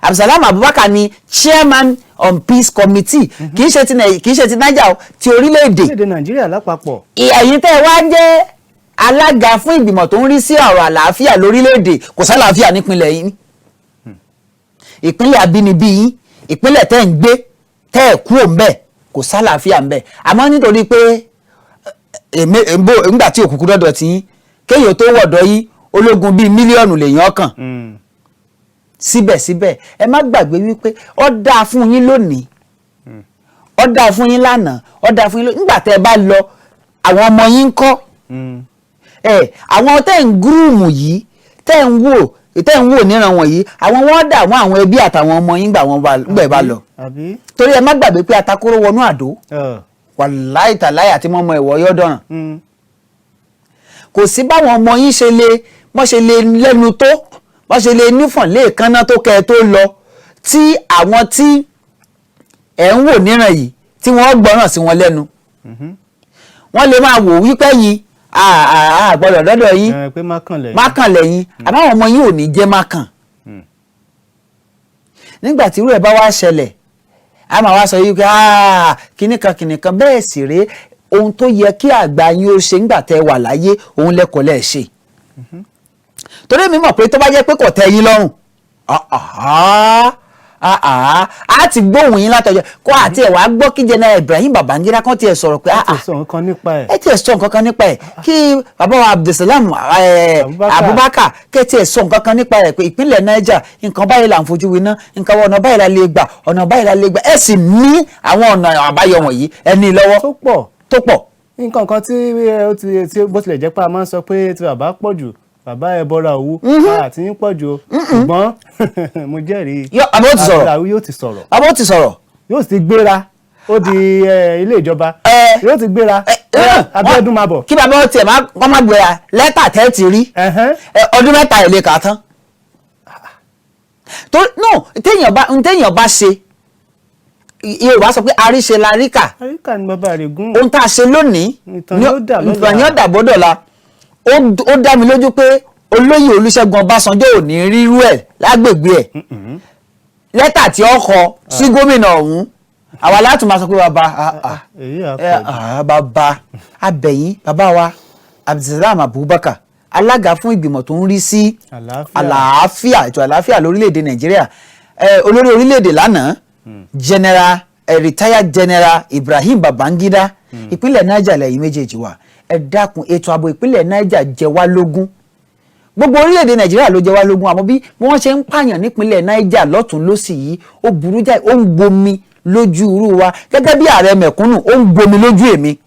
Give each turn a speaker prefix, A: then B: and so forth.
A: Abdusalam Abubakar ni chairman on peace committee kì í ṣe ti Niger ti orílẹ̀-èdè
B: Nàìjíríà lápapọ̀.
A: ẹ̀yin tẹ́ wá jẹ́ alága fún ìgbìmọ̀ tó ń rí sí ọ̀rọ̀ àlàáfíà lórílẹ̀-èdè kò sálàáfíà nípínlẹ̀ yín ìpínlẹ̀ abínibí yín ìpínlẹ̀ tẹ́ ń gbé tẹ́ ẹ̀ kú òǹbẹ̀ kò sálàáfíà ńbẹ̀ àmọ́ nítorí pé nígbà tí òkùnkùn dọ́dọ̀ tí yín kéèyàn tó wọ̀dọ̀ yín ológun bíi mílíọ̀nù lèèyàn kàn síbẹ̀síbẹ̀ ẹ má gbàgbé wípé ó dáa fún yín lónìí ó dáa fún yín lánàá ó dáa fún yín lónìí nígbà tẹ́ ẹ bá lọ àwọn ọmọ yín ń kọ́ àwọn tẹ́ ń gúrùmù yìí tẹ́ ń wò níran wọ̀nyí àwọn wọ́n dà wọ́n àwọn ẹbí àtàwọn ọmọ yín gbà bá lọ torí ẹ má gbàgbé pé atakóró wọnú àdó wàláì tàláì àti mọ́mọ́ ẹ̀wọ̀ yọ́ dọ̀ràn kò sí báwọn ọmọ yín ṣe lè lẹ́nu tó wọ́n ṣe lè nífọ̀n léèkánná tó kẹ́ ẹ tó lọ tí àwọn tí ẹ̀ ń wò níran yìí tí wọ́n gbọ́ràn sí wọn lẹ́nu wọ́n lè máa wò wípé yìí àgbọ̀dọ̀ dọ́dọ̀ yín mákàn lẹ́yìn àmọ́ àwọn ọmọ yín ò ní jẹ́ mákàn nígbà tí irú ẹ̀ bá wá ṣẹlẹ̀ a máa wá sọ yìí pé kìnìkan bẹ́ẹ̀ sì rèé ohun tó yẹ kí àgbà yín ó ṣe nígbà tẹ́ wà láyé òun lẹ́kọ̀ọ́ lẹ́ ṣe torí mi mọ̀ pé tó bá jẹ́ pé kò tẹ́ yín lọ́rùn a ti gbóhùn yín látọjọ́ kó àti ẹ̀ wá gbọ́ kí General Ibrahim Babangida kan tiẹ̀ sọ̀rọ̀ pé ẹ tiẹ̀ sọ nǹkan kan nípa ẹ̀ kí bàbá wa Abdusalam Abubakar kẹ́ tiẹ̀ sọ nǹkan kan nípa ẹ̀ pé ìpínlẹ̀ Niger nǹkan báyìí là ń fojú winá nǹkan ọ̀nà báyìí la lè gbà ọ̀nà báyìí la lè gbà ẹ̀ sì ní àwọn ọ̀nà àbáyọ wọ̀nyí ẹ ní lọ́wọ́ tó pọ̀.
B: nǹkan kan tí bó tilẹ̀ jẹ́ pé a máa ń sọ pé tí bàbá pọ̀ jù bàbá ẹ bọ́ra òwú àti yín pọ̀ jù ṣùgbọ́n mo jẹ́rìí àbúrò yóò ti sọ̀rọ̀ yóò ti gbéra ó di ilé ìjọba yóò ti gbéra Abíọ́dún máa bọ̀.
A: kí bàbá ó tiẹ̀ wọ́n má gbéra lẹ́tà tẹ́ ti rí ọdún mẹ́ta ẹ̀ lè kà á tán téèyàn bá ṣe Yorùbá sọ pé àríṣe la ríkà
B: ni bàbá rẹ̀ gún
A: ohun tá a ṣe lónìí ìtàn yóò dàbọ̀ dọ̀la ó dá mi lójú pé olóyè Olúṣẹ́gun Ọbásanjọ́ ò ní rírú ẹ̀ lágbègbè ẹ̀ lẹ́tà tí ó kọ sí gómìnà ọ̀hún àwa láti máa sọ pé bàbá abẹ̀yìn bàbá wa Abdusalam Abubakar alága fún ìgbìmọ̀ tó ń rí sí àlàáfíà ètò àlàáfíà lórílẹ̀‐èdè Nàìjíríà olórí orílẹ̀‐èdè lánàá retired general Ibrahim Babangida ìpínlẹ̀ Niger lẹ́yìn méjèèjì wà ẹ dákun ètò ààbò ìpínlẹ̀ Niger jẹ wá lógún gbogbo orílẹ̀-èdè Nàìjíríà ló jẹ wá lógún àmọ́ bí wọ́n ṣe ń pààyàn nípínlẹ̀ Niger lọ́tún lósì yìí ó burú jáì ó ń gbomi lójú irú wa gẹ́gẹ́ bí ààrẹ mẹ̀kúnnù ó ń gbomi lójú èmi